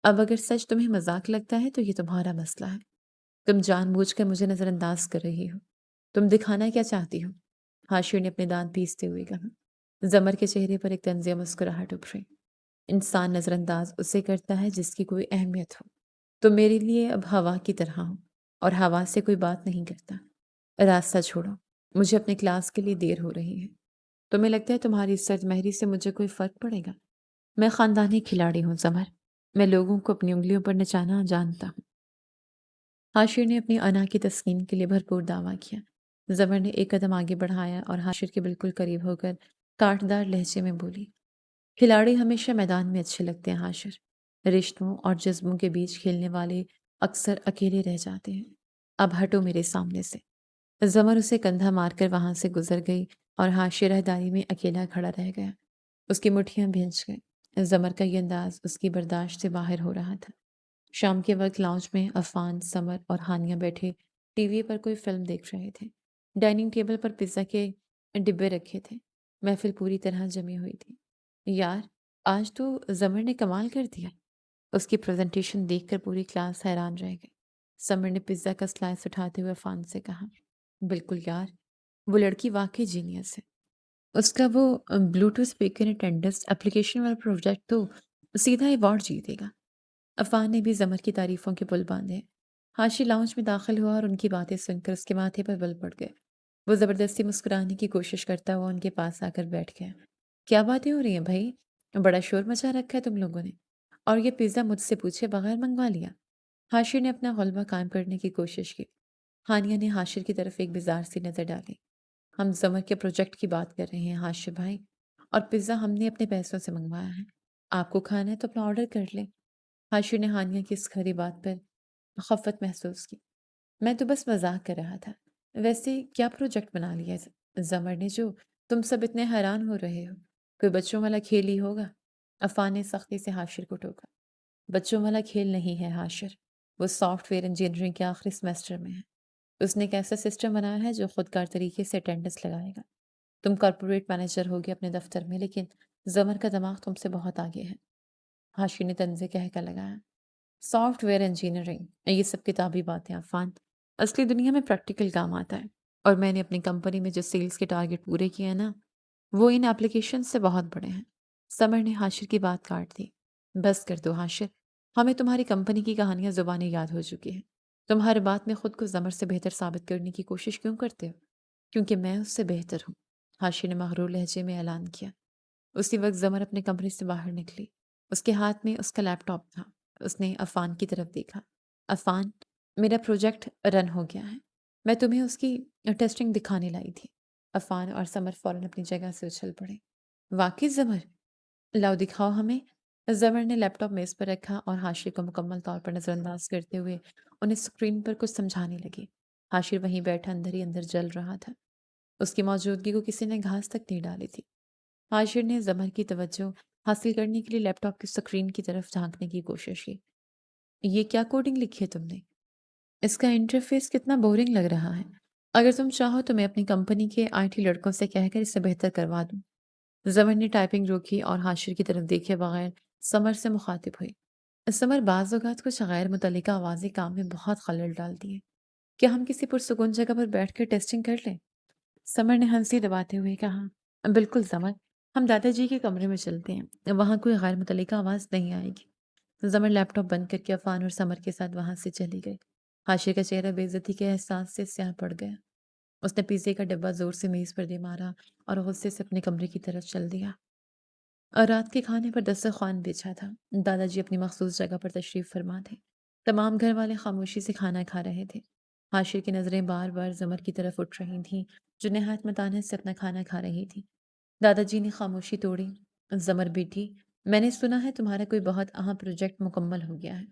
اب اگر سچ تمہیں مذاق لگتا ہے تو یہ تمہارا مسئلہ ہے، تم جان بوجھ کر مجھے نظر انداز کر رہی ہو، تم دکھانا کیا چاہتی ہو؟ حاشر نے اپنے دانت پیستے ہوئے کہا۔ زمر کے چہرے پر ایک طنزیہ مسکراہٹ ابھری۔ انسان نظر انداز اسے کرتا ہے جس کی کوئی اہمیت ہو، تو میرے لیے اب ہوا کی طرح ہو اور ہوا سے کوئی بات نہیں کرتا۔ راستہ چھوڑو، مجھے اپنے کلاس کے لیے دیر ہو رہی ہے۔ تمہیں لگتا ہے تمہاری اس سرد مہری سے مجھے کوئی فرق پڑے گا؟ میں خاندانی کھلاڑی ہوں زمر، میں لوگوں کو اپنی انگلیوں پر نچانا جانتا ہوں۔ حاشر نے اپنی انا کی تسکین کے لیے بھرپور دعویٰ کیا۔ زمر نے ایک قدم آگے بڑھایا اور حاشر کے بالکل قریب ہو کر کاٹدار لہجے میں بولی، کھلاڑی ہمیشہ میدان میں اچھے لگتے ہیں حاشر، رشتوں اور جذبوں کے بیچ کھیلنے والے اکثر اکیلے رہ جاتے ہیں۔ اب ہٹو میرے سامنے سے۔ زمر اسے کندھا مار کر وہاں سے گزر گئی اور حاشر راہداری میں اکیلا کھڑا رہ گیا۔ اس کی مٹھیاں بھینچ گئیں۔ زمر کا یہ انداز اس کی برداشت سے باہر ہو رہا تھا۔ شام کے وقت لاؤنج میں عفان، سمر اور ہانیہ بیٹھے ٹی وی پر کوئی فلم دیکھ رہے تھے۔ ڈائننگ ٹیبل پر پزا کے ڈبے رکھے تھے۔ محفل پوری طرح جمی ہوئی تھی۔ یار، آج تو زمر نے کمال کر دیا۔ اس کی پریزنٹیشن دیکھ کر پوری کلاس حیران رہ گئی۔ سمر نے پزا کا سلائس اٹھاتے ہوئے عفان سے کہا، بالکل یار، وہ لڑکی واقعی جینیس ہے۔ اس کا وہ بلوٹوتھ اسپیکر اٹینڈنس اپلیکیشن والا پروجیکٹ تو سیدھا ایوارڈ جیتے گا۔ عفان نے بھی زمر کی تعریفوں کے پل باندھے۔ حاشی لاؤنج میں داخل ہوا اور ان کی باتیں سن کر اس کے ماتھے پر بل پڑ گئے۔ وہ زبردستی مسکرانے کی کوشش کرتا ہوا ان کے پاس آ کر بیٹھ گیا۔ کیا باتیں ہو رہی ہیں بھائی؟ بڑا شور مچا رکھا ہے تم لوگوں نے، اور یہ پیزا مجھ سے پوچھے بغیر منگوا لیا۔ حاشر نے اپنا غلبہ قائم کرنے کی کوشش کی۔ ہانیہ نے حاشر کی طرف ایک بیزار سی نظر ڈالی۔ ہم زمر کے پروجیکٹ کی بات کر رہے ہیں حاشر بھائی، اور پیزا ہم نے اپنے پیسوں سے منگوایا ہے۔ آپ کو کھانا ہے تو اپنا آرڈر کر لیں۔ حاشر نے ہانیہ کی اس کھری بات پر خفت محسوس کی۔ میں تو بس مذاق کر رہا تھا۔ ویسے کیا پروجیکٹ بنا لیا زمر نے جو تم سب اتنے حیران ہو رہے ہو؟ کوئی بچوں والا کھیل ہی ہوگا۔ عفان نے سختی سے حاشر کو ٹوکا۔ بچوں والا کھیل نہیں ہے حاشر، وہ سافٹ ویئر انجینئرنگ کے آخری سیمسٹر میں ہے۔ اس نے ایک ایسا سسٹم بنایا ہے جو خود کار طریقے سے اٹینڈنس لگائے گا۔ تم کارپوریٹ مینیجر ہوگے اپنے دفتر میں، لیکن زمر کا دماغ تم سے بہت آگے ہے۔ حاشر نے طنزے کہہ کر لگایا، سافٹ ویئر انجینئرنگ یہ سب کتابی باتیں عفان، اصلی دنیا میں پریکٹیکل کام آتا ہے، اور میں نے اپنی کمپنی میں جو سیلز کے ٹارگٹ پورے کیے ہیں نا، وہ ان ایپلیکیشن سے بہت بڑے ہیں۔ سمر نے حاشر کی بات کاٹ دی۔ بس کر دو حاشر، ہمیں تمہاری کمپنی کی کہانیاں زبانیں یاد ہو چکی ہیں۔ تم ہر بات میں خود کو زمر سے بہتر ثابت کرنے کی کوشش کیوں کرتے ہو؟ کیونکہ میں اس سے بہتر ہوں، حاشر نے مغرور لہجے میں اعلان کیا۔ اسی وقت زمر اپنے کمرے سے باہر نکلی۔ اس کے ہاتھ میں اس کا لیپ ٹاپ تھا۔ اس نے عفان کی طرف دیکھا۔ عفان، میرا پروجیکٹ رن ہو گیا ہے، میں تمہیں اس کی ٹیسٹنگ دکھانے لائی تھی۔ عفان اور سمر فوراً اپنی جگہ سے اچھل پڑے۔ واقعی زمر؟ لاؤ دکھاؤ ہمیں۔ زمر نے لیپ ٹاپ میز پر رکھا اور حاشر کو مکمل طور پر نظر انداز کرتے ہوئے انہیں اسکرین پر کچھ سمجھانے لگی۔ حاشر وہیں بیٹھا اندر ہی اندر جل رہا تھا۔ اس کی موجودگی کو کسی نے گھاس تک نہیں ڈالی تھی۔ حاشر نے زمر کی توجہ حاصل کرنے کے لیے لیپ ٹاپ کی اسکرین کی طرف جھانکنے کی کوشش کی۔ یہ کیا کوڈنگ لکھی ہے تم نے؟ اس کا انٹرفیس کتنا بورنگ لگ رہا ہے۔ اگر تم چاہو تو میں اپنی کمپنی کے آئی ٹی لڑکوں سے کہہ کر اسے بہتر کروا دوں۔ زمر نے ٹائپنگ روکی اور حاشر کی طرف دیکھے بغیر سمر سے مخاطب ہوئی۔ سمر، بعض اوقات کچھ غیر متعلقہ آوازیں کام میں بہت خلل ڈالتی ہیں۔ کیا ہم کسی پرسکون جگہ پر بیٹھ کر ٹیسٹنگ کر لیں؟ سمر نے ہنسی دباتے ہوئے کہا، بالکل زمر، ہم دادا جی کے کمرے میں چلتے ہیں، وہاں کوئی غیر متعلقہ آواز نہیں آئے گی۔ زمر لیپ ٹاپ بند کر کے عفان اور سمر کے ساتھ وہاں سے چلی گئی۔ حاشر کا چہرہ بے عزتی کے احساس سے سیاہ پڑ گیا۔ اس نے پیزے کا ڈبہ زور سے میز پر دے مارا اور غصے سے اپنے کمرے کی طرف چل دیا۔ اور رات کے کھانے پر دسترخوان بچھا تھا۔ دادا جی اپنی مخصوص جگہ پر تشریف فرما تھے۔ تمام گھر والے خاموشی سے کھانا کھا رہے تھے۔ حاشر کی نظریں بار بار زمر کی طرف اٹھ رہی تھیں، جو نہایت متانت سے اپنا کھانا کھا رہی تھی۔ دادا جی نے خاموشی توڑی۔ زمر بیٹی، میں نے سنا ہے تمہارا کوئی بہت اہم پروجیکٹ مکمل ہو گیا ہے۔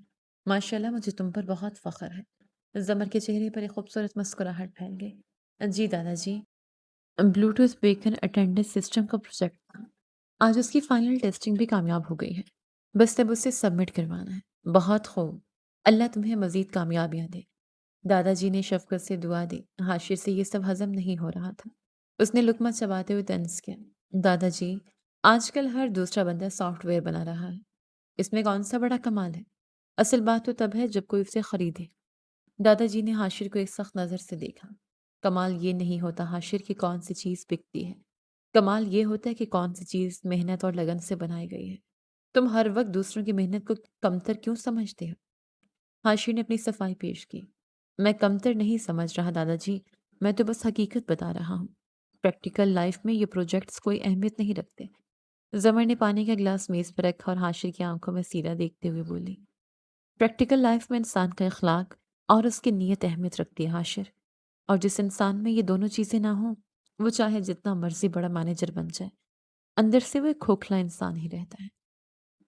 ماشاءاللہ، مجھے تم پر بہت فخر ہے۔ زمر کے چہرے پر ایک خوبصورت مسکراہٹ پھیل گئی۔ جی دادا جی، بلوٹوتھ بیکن اٹینڈنس سسٹم کا پروجیکٹ تھا۔ آج اس کی فائنل ٹیسٹنگ بھی کامیاب ہو گئی ہے۔ بس اب اسے سبمٹ کروانا ہے۔ بہت خوب، اللہ تمہیں مزید کامیابیاں دے۔ دادا جی نے شفقت سے دعا دی۔ حاشر سے یہ سب ہضم نہیں ہو رہا تھا۔ اس نے لقمہ چباتے ہوئے طنز کیا، دادا جی، آج کل ہر دوسرا بندہ سافٹ ویئر بنا رہا ہے، اس میں کون سا بڑا کمال ہے؟ اصل بات تو تب ہے جب کوئی اسے خریدے۔ دادا جی نے حاشر کو ایک سخت نظر سے دیکھا۔ کمال یہ نہیں ہوتا حاشر کہ کون سی چیز بکتی ہے، کمال یہ ہوتا ہے کہ کون سی چیز محنت اور لگن سے بنائی گئی ہے۔ تم ہر وقت دوسروں کی محنت کو کمتر کیوں سمجھتے ہو؟ حاشر نے اپنی صفائی پیش کی۔ میں کمتر نہیں سمجھ رہا دادا جی، میں تو بس حقیقت بتا رہا ہوں۔ پریکٹیکل لائف میں یہ پروجیکٹس کوئی اہمیت نہیں رکھتے۔ زمر نے پانی کا گلاس میز پر رکھا اور حاشر کی آنکھوں میں سیدھا دیکھتے ہوئے بولی، پریکٹیکل لائف میں انسان کا اخلاق اور اس کی نیت اہمیت رکھتی ہے حاشر، اور جس انسان میں یہ دونوں چیزیں نہ ہوں، وہ چاہے جتنا مرضی بڑا مینیجر بن جائے، اندر سے وہ ایک کھوکھلا انسان ہی رہتا ہے۔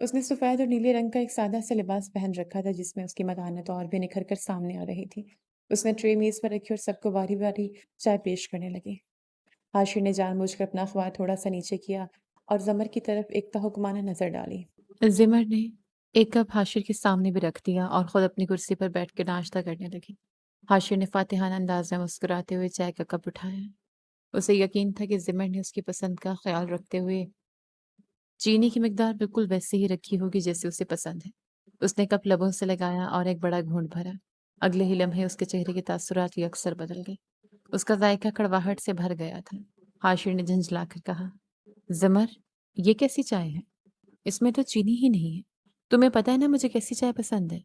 اس نے سفید اور نیلے رنگ کا ایک سادہ سا لباس پہن رکھا تھا جس میں اس کی متانت اور بھی نکھر کر سامنے آ رہی تھی۔ اس نے ٹرے میز پر رکھی اور سب کو باری باری چائے پیش کرنے لگی۔ حاشر نے جان بوجھ کر اپنا اخبار تھوڑا سا نیچے کیا اور زمر کی طرف ایک تحکمانہ نظر ڈالی۔ زمر نے ایک کپ حاشر کے سامنے بھی رکھ دیا اور خود اپنی کرسی پر بیٹھ کے ناشتہ کرنے لگی۔ حاشر نے فاتحانہ انداز میں مسکراتے ہوئے چائے کا کپ اٹھایا۔ اسے یقین تھا کہ زمر نے اس کی پسند کا خیال رکھتے ہوئے چینی کی مقدار بالکل ویسے ہی رکھی ہوگی جیسے اسے پسند ہے۔ اس نے کپ لبوں سے لگایا اور ایک بڑا گھونٹ بھرا۔ اگلے ہی لمحے اس کے چہرے کے تاثرات یکسر بدل گئے۔ اس کا ذائقہ کڑواہٹ سے بھر گیا تھا۔ حاشر نے جھنجھلا کر کہا، زمر، یہ کیسی چائے ہے؟ اس میں تو چینی ہی نہیں ہے۔ تمہیں پتہ ہے نا مجھے کیسی چائے پسند ہے؟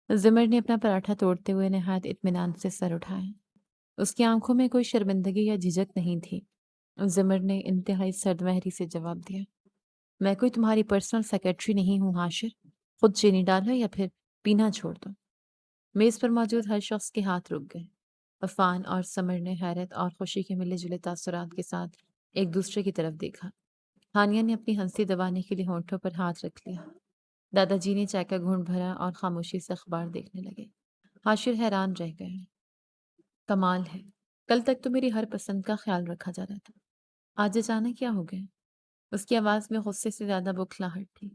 زمر نے اپنا پراٹھا توڑتے ہوئے نہایت اطمینان سے سر اٹھایا۔ اس کی آنکھوں میں کوئی شرمندگی یا جھجک نہیں تھی۔ زمر نے انتہائی سرد مہری سے جواب دیا، میں کوئی تمہاری پرسنل سیکرٹری نہیں ہوں حاشر۔ خود چینی ڈالو یا پھر پینا چھوڑ دو۔ میز پر موجود ہر شخص کے ہاتھ رک گئے۔ عفان اور سمر نے حیرت اور خوشی کے ملے جلے تاثرات کے ساتھ ایک دوسرے کی طرف دیکھا۔ ہانیہ نے اپنی ہنسی دبانے کے لیے ہونٹوں پر ہاتھ رکھ لیا۔ دادا جی نے چائے کا گھونٹ بھرا اور خاموشی سے اخبار دیکھنے لگے۔ حاشر حیران رہ گئے۔ کمال ہے، کل تک تو میری ہر پسند کا خیال رکھا جاتا تھا، آج اچانک کیا ہو گیا؟ اس کی آواز میں غصے سے زیادہ بکھلاہٹ تھی۔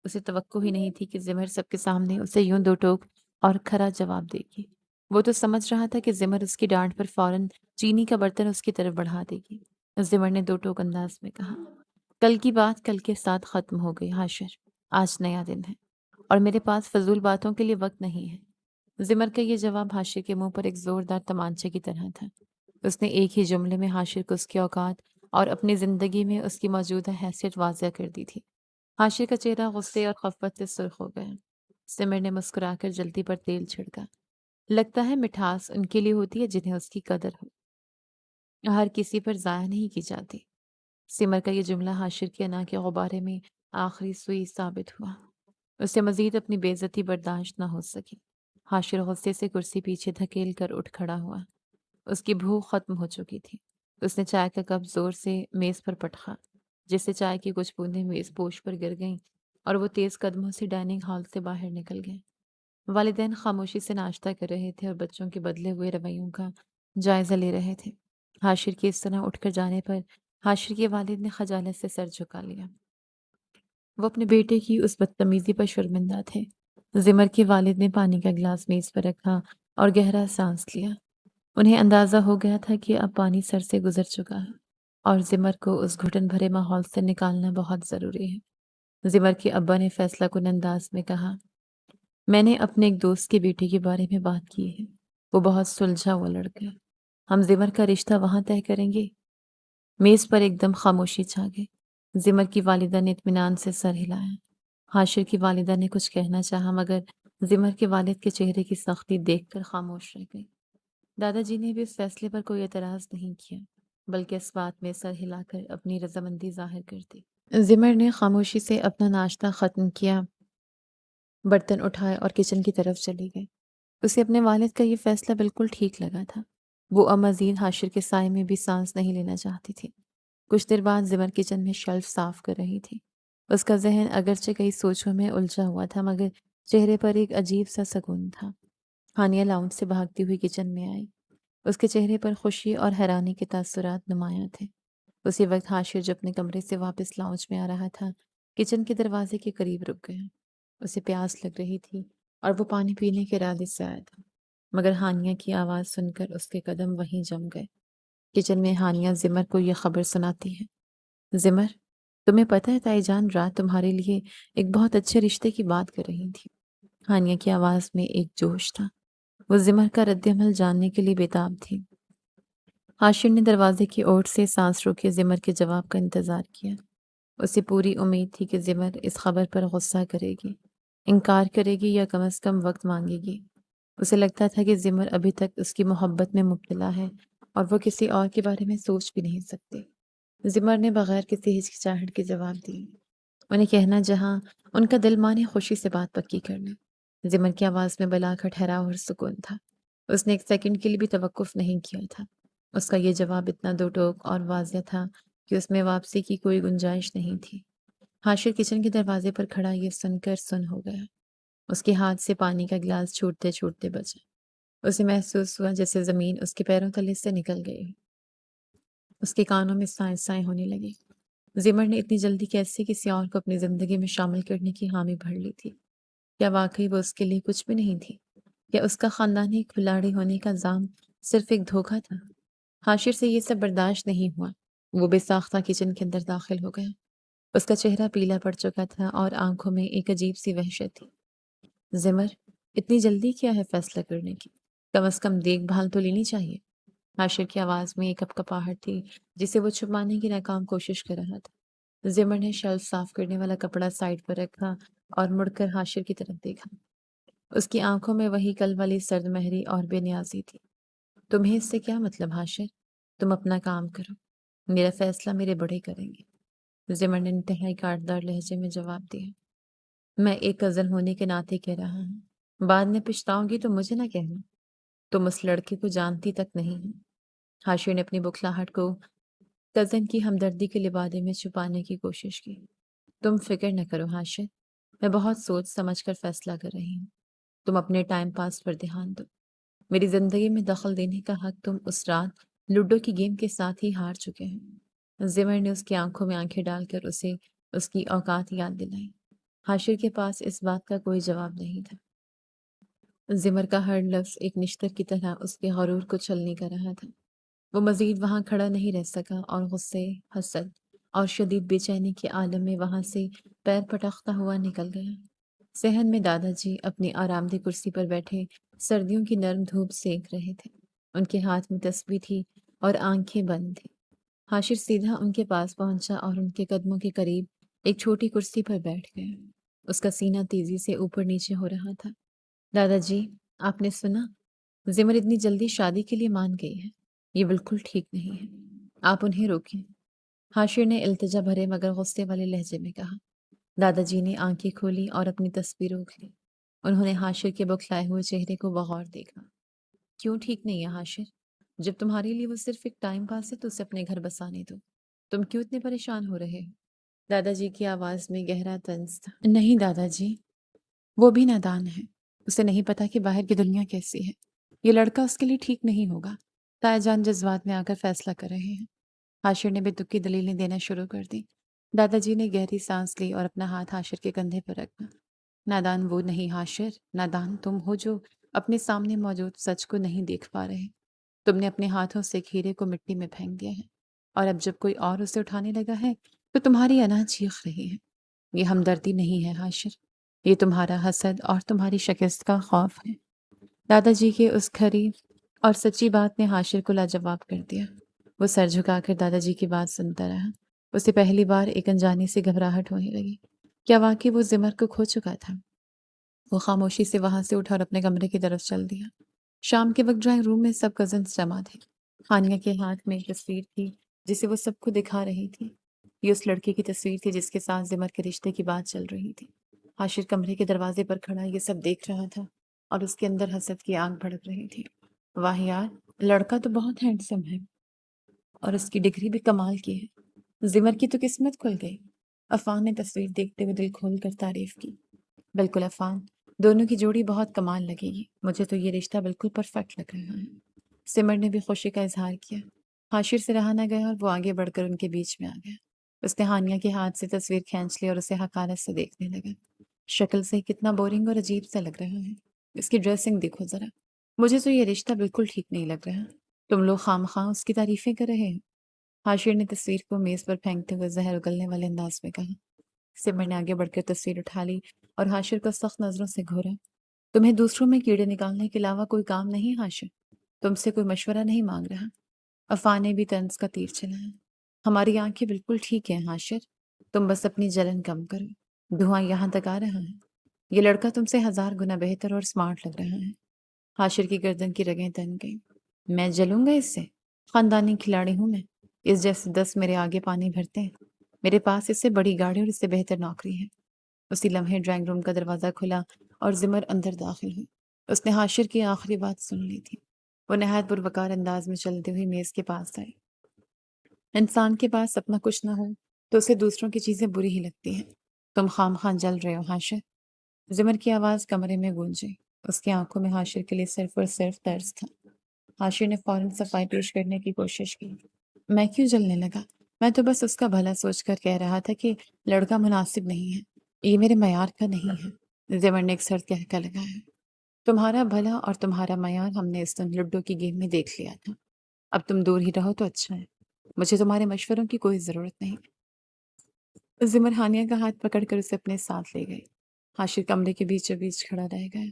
اسے توقع ہی نہیں تھی کہ زمر سب کے سامنے اسے یوں دو ٹوک اور کھرا جواب دے گی۔ وہ تو سمجھ رہا تھا کہ زمر اس کی ڈانٹ پر فوراً چینی کا برتن اس کی طرف بڑھا دے گی۔ زمر نے دو ٹوک انداز میں کہا، کل کی بات کل کے ساتھ ختم ہو گئی حاشر، آج نیا دن ہے اور میرے پاس فضول باتوں کے لیے وقت نہیں ہے۔ زمر کا یہ جواب حاشر کے منہ پر ایک زوردار تمانچے کی طرح تھا۔ اس نے ایک ہی جملے میں حاشر کو اس کے اوقات اور اپنی زندگی میں اس کی موجودہ حیثیت واضح کر دی تھی۔ حاشر کا چہرہ غصے اور خفت سے سرخ ہو گیا۔ سمر نے مسکرا کر جلدی پر تیل چھڑکا، لگتا ہے مٹھاس ان کے لیے ہوتی ہے جنہیں اس کی قدر ہو، ہر کسی پر ضائع نہیں کی جاتی۔ سمر کا یہ جملہ حاشر کے انا کے غبارے میں آخری سوئی ثابت ہوا۔ اسے مزید اپنی بے عزتی برداشت نہ ہو سکی۔ حاشر غصے سے کرسی پیچھے دھکیل کر اٹھ کھڑا ہوا۔ اس کی بھوک ختم ہو چکی تھی۔ اس نے چائے کا کپ زور سے میز پر پٹخا، جس سے چائے کی کچھ بوندیں میز پوش پر گر گئیں اور وہ تیز قدموں سے ڈائننگ ہال سے باہر نکل گئے۔ والدین خاموشی سے ناشتہ کر رہے تھے اور بچوں کے بدلے ہوئے رویوں کا جائزہ لے رہے تھے۔ حاشر کے اس طرح اٹھ کر جانے پر حاشر کے والد نے خجالت سے سر جھکا لیا۔ وہ اپنے بیٹے کی اس بدتمیزی پر شرمندہ تھے۔ زمر کے والد نے پانی کا گلاس میز پر رکھا اور گہرا سانس لیا۔ انہیں اندازہ ہو گیا تھا کہ اب پانی سر سے گزر چکا ہے اور زمر کو اس گھٹن بھرے ماحول سے نکالنا بہت ضروری ہے۔ زمر کے ابا نے فیصلہ کن انداز میں کہا، میں نے اپنے ایک دوست کے بیٹے کے بارے میں بات کی ہے، وہ بہت سلجھا ہوا لڑکا ہے، ہم زمر کا رشتہ وہاں طے کریں گے۔ میز پر ایک دم خاموشی چھا گئی۔ زمر کی والدہ نے اطمینان سے سر ہلایا۔ حاشر کی والدہ نے کچھ کہنا چاہا مگر زمر کے والد کے چہرے کی سختی دیکھ کر خاموش رہ گئی۔ دادا جی نے بھی اس فیصلے پر کوئی اعتراض نہیں کیا بلکہ اس بات میں سر ہلا کر اپنی رضامندی ظاہر کر دی۔ زمر نے خاموشی سے اپنا ناشتہ ختم کیا، برتن اٹھائے اور کچن کی طرف چلی گئی۔ اسے اپنے والد کا یہ فیصلہ بالکل ٹھیک لگا تھا۔ وہ اب مزید حاشر کے سائے میں بھی سانس نہیں لینا چاہتی تھی۔ کچھ دیر بعد زمر کچن میں شیلف صاف کر رہی تھی۔ اس کا ذہن اگرچہ کئی سوچوں میں الجھا ہوا تھا مگر چہرے پر ایک عجیب سا سکون تھا۔ ہانیہ لاؤنج سے بھاگتی ہوئی کچن میں آئی۔ اس کے چہرے پر خوشی اور حیرانی کے تاثرات نمایاں تھے۔ اسی وقت حاشر جو اپنے کمرے سے واپس لاؤنج میں آ رہا تھا کچن کے دروازے کے قریب رک گیا۔ اسے پیاس لگ رہی تھی اور وہ پانی پینے کے ارادے سے آیا تھا مگر ہانیہ کی آواز سن کر اس کے قدم وہیں جم گئے۔ کچن میں ہانیہ زمر کو یہ خبر سناتی ہے، زمر، تمہیں پتہ ہے تائی جان رات تمہارے لیے ایک بہت اچھے رشتے کی بات کر رہی تھی۔ ہانیہ کی آواز میں ایک جوش تھا، وہ زمر کا رد عمل جاننے کے لیے بےتاب تھی۔ حاشر نے دروازے کی اوٹ سے سانس روکے زمر کے جواب کا انتظار کیا۔ اسے پوری امید تھی کہ زمر اس خبر پر غصہ کرے گی، انکار کرے گی یا کم از کم وقت مانگے گی۔ اسے لگتا تھا کہ زمر ابھی تک اس کی محبت میں مبتلا ہے اور وہ کسی اور کے بارے میں سوچ بھی نہیں سکتی۔ زمر نے بغیر کسی ہچکچاہٹ کے جواب دی، انہیں کہنا جہاں ان کا دل مانے خوشی سے بات پکی کرنا۔ زمر کی آواز میں بلاکھٹ ٹھہراؤ اور سکون تھا۔ اس نے ایک سیکنڈ کے لیے بھی توقف نہیں کیا تھا۔ اس کا یہ جواب اتنا دو ٹوک اور واضح تھا کہ اس میں واپسی کی کوئی گنجائش نہیں تھی۔ حاشر کچن کے دروازے پر کھڑا یہ سن کر سن ہو گیا۔ اس کے ہاتھ سے پانی کا گلاس چھوٹتے چھوٹتے بچا۔ اسے محسوس ہوا جیسے زمین اس کے پیروں تلے سے نکل گئی ہو۔ اس کے کانوں میں سائیں سائیں ہونے لگی۔ زمر نے اتنی جلدی کیسے کسی اور کو اپنی زندگی میں شامل کرنے کی حامی بھر لی تھی؟ کیا واقعی وہ اس کے لیے کچھ بھی نہیں تھی؟ کیا اس کا خاندانی کھلاڑی ہونے کا زام صرف ایک دھوکہ تھا؟ حاشر سے یہ سب برداشت نہیں ہوا۔ وہ بے ساختہ کچن کے اندر داخل ہو گیا۔ اس کا چہرہ پیلا پڑ چکا تھا اور آنکھوں میں ایک عجیب سی وحشت تھی۔ زمر، اتنی جلدی کیا ہے فیصلہ کرنے کی؟ کم از کم دیکھ بھال تو لینی چاہیے۔ حاشر کی آواز میں ایک کپاہٹ تھی جسے وہ چھپانے کی ناکام کوشش کر رہا تھا۔ زمر نے شیلف صاف کرنے والا کپڑا سائڈ پر رکھا اور مڑ کر حاشر کی طرف دیکھا۔ اس کی آنکھوں میں وہی کل والی سرد مہری اور بے نیازی تھی۔ تمہیں اس سے کیا مطلب حاشر؟ تم اپنا کام کرو، میرا فیصلہ میرے بڑے کریں گے۔ زمر نے انتہائی کاٹدار لہجے میں جواب دیا۔ میں ایک کزن ہونے کے ناطے کہہ رہا ہوں، بعد میں پچھتاؤں گی تو مجھے نہ کہنا۔ تم اس لڑکے کو جانتی تک نہیں ہو۔ حاشر نے اپنی بکھلاہٹ کو کزن کی ہمدردی کے لبادے میں چھپانے کی کوشش کی۔ تم فکر نہ کرو حاشر، میں بہت سوچ سمجھ کر فیصلہ کر رہی ہوں۔ تم اپنے ٹائم پاس پر دھیان دو۔ میری زندگی میں دخل دینے کا حق تم اس رات لوڈو کی گیم کے ساتھ ہی ہار چکے ہیں۔ زمر نے اس کی آنکھوں میں آنکھیں ڈال کر اسے اس کی اوقات یاد دلائی۔ حاشر کے پاس اس بات کا کوئی جواب نہیں تھا۔ زمر کا ہر لفظ ایک نشتر کی طرح اس کے غرور کو چھلنی کر رہا تھا۔ وہ مزید وہاں کھڑا نہیں رہ سکا اور غصے، حسد اور شدید بے چینی کے عالم میں وہاں سے پیر پٹکتا ہوا نکل گیا۔ صحن میں دادا جی اپنی آرام دہ کرسی پر بیٹھے سردیوں کی نرم دھوپ سینک رہے تھے۔ ان کے ہاتھ میں تسبیح تھی اور آنکھیں بند تھیں۔ حاشر سیدھا ان کے پاس پہنچا اور ان کے قدموں کے قریب ایک چھوٹی کرسی پر بیٹھ گیا۔ اس کا سینہ تیزی سے اوپر نیچے ہو رہا تھا۔ دادا جی، آپ نے سنا؟ زمر اتنی جلدی شادی کے لیے مان گئی ہے۔ یہ بالکل ٹھیک نہیں ہے۔ آپ انہیں روکیں۔ حاشر نے التجا بھرے مگر غصے والے لہجے میں کہا۔ دادا جی نے آنکھیں کھولی اور اپنی تصویر روک لی۔ انہوں نے حاشر کے بکھلائے ہوئے چہرے کو بغور دیکھا۔ کیوں ٹھیک نہیں ہے حاشر؟ جب تمہارے لیے وہ صرف ایک ٹائم پاس ہے تو اسے اپنے گھر بسانے دو۔ تم کیوں اتنے پریشان ہو رہے ہو؟ دادا جی کی آواز میں گہرا طنز تھا۔ نہیں دادا جی، وہ بھی نادان ہے۔ اسے نہیں پتا کہ باہر کی دنیا کیسی ہے۔ یہ لڑکا اس کے لیے ٹھیک نہیں ہوگا۔ تایا جان جذبات میں آ کر فیصلہ کر رہے ہیں۔ حاشر نے بے تکی دلیلیں دینا شروع کر دی۔ دادا جی نے گہری سانس لی اور اپنا ہاتھ حاشر کے کندھے پر رکھا۔ نادان وہ نہیں حاشر، نادان تم ہو جو اپنے سامنے موجود سچ کو نہیں دیکھ پا رہے۔ تم نے اپنے ہاتھوں سے ایک ہیرے کو مٹی میں پھینک دیا ہے اور اب جب کوئی اور اسے اٹھانے لگا ہے تو تمہاری انا چیخ رہی ہے۔ یہ ہمدردی نہیں ہے حاشر، یہ تمہارا حسد اور تمہاری شکست کا خوف ہے۔ دادا جی کے اس کھری اور سچی بات نے حاشر کو لاجواب کر دیا۔ وہ سر جھکا کر دادا جی کی بات سنتا رہا۔ اسے پہلی بار ایک انجانی سے گھبراہٹ ہونے لگی۔ کیا واقعی وہ زمر کو کھو چکا تھا؟ وہ خاموشی سے وہاں سے اٹھا اور اپنے کمرے کی طرف چل دیا۔ شام کے وقت ڈرائنگ روم میں سب کزنز جمع تھے۔ خانیہ کے ہاتھ میں ایک تصویر تھی جسے وہ سب کو دکھا رہی تھی۔ یہ اس لڑکی کی تصویر تھی جس کے ساتھ زمر کے رشتے کی بات چل رہی تھی۔ حاشر کمرے کے دروازے پر کھڑا یہ سب دیکھ رہا تھا اور اس کے اندر حسد کی آگ بھڑک رہی تھی۔ واہ یار، لڑکا تو بہت ہینڈسم ہے اور اس کی ڈگری بھی کمال کی ہے۔ زمر کی تو قسمت کھل گئی۔ عفان نے تصویر دیکھتے ہوئے دل کھول کر تعریف کی۔ بالکل عفان، دونوں کی جوڑی بہت کمال لگے گی۔ مجھے تو یہ رشتہ بالکل پرفیکٹ لگ رہا ہے۔ سمر نے بھی خوشی کا اظہار کیا۔ حاشر سے رہا نہ گیا اور وہ آگے بڑھ کر ان کے بیچ میں آ گیا۔ اس نے ہانیہ کے ہاتھ سے تصویر کھینچ لی اور اسے حقارت سے دیکھنے لگا۔ شکل سے کتنا بورنگ اور عجیب سا لگ رہا ہے۔ اس کی ڈریسنگ دیکھو ذرا۔ مجھے تو یہ رشتہ بالکل ٹھیک نہیں لگ رہا۔ تم لوگ خواہ اس کی تعریفیں کر رہے ہیں۔ حاشر نے تصویر کو میز پر پھینکتے ہوئے زہر اگلنے والے انداز میں کہا۔ سمر نے آگے بڑھ کر تصویر اٹھا لی اور حاشر کو سخت نظروں سے گھورا۔ تمہیں دوسروں میں کیڑے نکالنے کے علاوہ کوئی کام نہیں حاشر؟ تم سے کوئی مشورہ نہیں مانگ رہا؟ عفان نے بھی طنز کا تیر چلایا۔ ہماری آنکھیں بالکل ٹھیک ہیں حاشر، تم بس اپنی جلن کم کرو۔ دھواں یہاں تک آ رہا ہے۔ یہ لڑکا تم سے 1000 گنا بہتر اور سمارٹ لگ رہا ہے۔ حاشر کی گردن کی رگیں تن گئیں۔ میں جلوں گا اس سے؟ خاندانی کھلاڑی ہوں میں، اس جیسے 10 میرے آگے پانی بھرتے ہیں۔ میرے پاس اس سے بڑی گاڑی اور اس سے بہتر نوکری ہے۔ اسی لمحے ڈرائنگ روم کا دروازہ کھلا اور زمر اندر داخل ہوئی۔ اس نے حاشر کی آخری بات سن لی تھی۔ وہ نہایت پروقار انداز میں چلتے ہوئے میز کے پاس آئی۔ انسان کے پاس اپنا کچھ نہ ہو تو اسے دوسروں کی چیزیں بری ہی لگتی ہیں۔ تم خواہ جل رہے ہو حاشر۔ زمر کی آواز کمرے میں گونجی۔ اس کی آنکھوں میں حاشر کے لیے صرف اور صرف طرز تھا۔ حاشر نے فوراً صفائی پیش کرنے کی کوشش کی۔ میں کیوں جلنے لگا؟ میں تو بس اس کا بھلا سوچ کر کہہ رہا تھا کہ لڑکا مناسب نہیں ہے، یہ میرے معیار کا نہیں ہے۔ زمر نے ایک سرد کہکا لگایا۔ تمہارا بھلا اور تمہارا معیار ہم نے اس دن لڈو کی گیم میں دیکھ لیا تھا۔ اب تم دور ہی رہو تو اچھا ہے۔ مجھے تمہارے مشوروں کی کوئی ضرورت نہیں۔ زمر ہانیہ کا ہاتھ پکڑ کر اسے اپنے ساتھ لے گئی۔ حاشر کمرے کے بیچوں بیچ کھڑا رہ گیا۔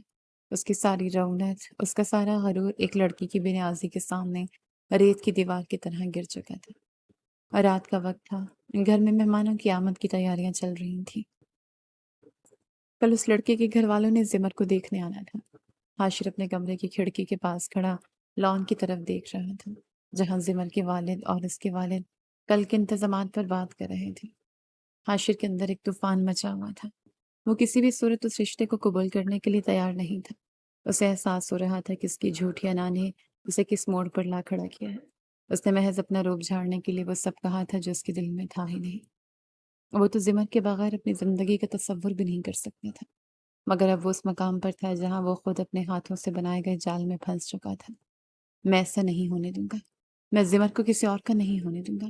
اس کی ساری رونق، اس کا سارا غرور ایک لڑکی کی بے نیازی کے سامنے ریت کی دیوار کی طرح گر چکا تھا۔ رات کا وقت تھا۔ گھر میں مہمانوں کی آمد کی تیاریاں چل رہی تھیں۔ کل اس لڑکے کے گھر والوں نے زمر کو دیکھنے آنا تھا۔ حاشر اپنے کمرے کی کھڑکی کے پاس کھڑا لان کی طرف دیکھ رہا تھا، جہاں زمر کے والد اور اس کے والد کل کے انتظامات پر بات کر رہے تھے۔ حاشر کے اندر ایک طوفان مچا ہوا تھا۔ وہ کسی بھی صورت اس رشتے کو قبول کرنے کے لیے تیار نہیں تھا۔ اسے احساس ہو رہا تھا کہ اس کی جھوٹی انا نے اسے کس موڑ پر لا کھڑا کیا ہے۔ اس نے محض اپنا روب جھاڑنے کے لیے وہ سب کہا تھا جو اس کے دل میں تھا ہی نہیں۔ وہ تو زمر کے بغیر اپنی زندگی کا تصور بھی نہیں کر سکتا تھا، مگر اب وہ اس مقام پر تھا جہاں وہ خود اپنے ہاتھوں سے بنائے گئے جال میں پھنس چکا تھا۔ میں ایسا نہیں ہونے دوں گا۔ میں زمر کو کسی اور کا نہیں ہونے دوں گا۔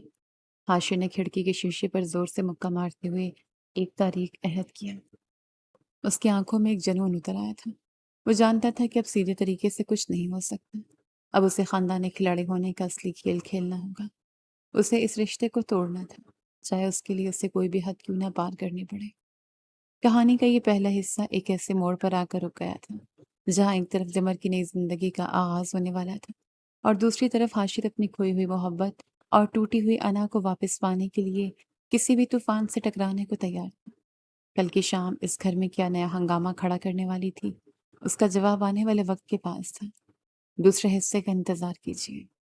حاشر نے کھڑکی کے شیشے پر زور سے مکہ مارتے ہوئے ایک تاریک عہد کیا۔ اس کی آنکھوں میں ایک جنون اتر آیا تھا۔ وہ جانتا تھا کہ اب سیدھے طریقے سے کچھ نہیں ہو سکتا۔ اب اسے خاندانی کھلاڑی ہونے کا اصلی کھیل کھیلنا ہوگا۔ اسے اس رشتے کو توڑنا تھا، چاہے اس کے لیے اسے کوئی بھی حد کیوں نہ پار کرنی پڑے۔ کہانی کا یہ پہلا حصہ ایک ایسے موڑ پر آ کر رک گیا تھا جہاں ایک طرف زمر کی نئی زندگی کا آغاز ہونے والا تھا اور دوسری طرف حاشر اپنی کھوئی ہوئی محبت اور ٹوٹی ہوئی انا کو واپس پانے کے لیے کسی بھی طوفان سے ٹکرانے کو تیار تھا۔ کل کی شام اس گھر میں کیا نیا ہنگامہ کھڑا کرنے والی تھی، اس کا جواب آنے والے وقت کے پاس تھا۔ دوسرے حصے کا انتظار کیجیے۔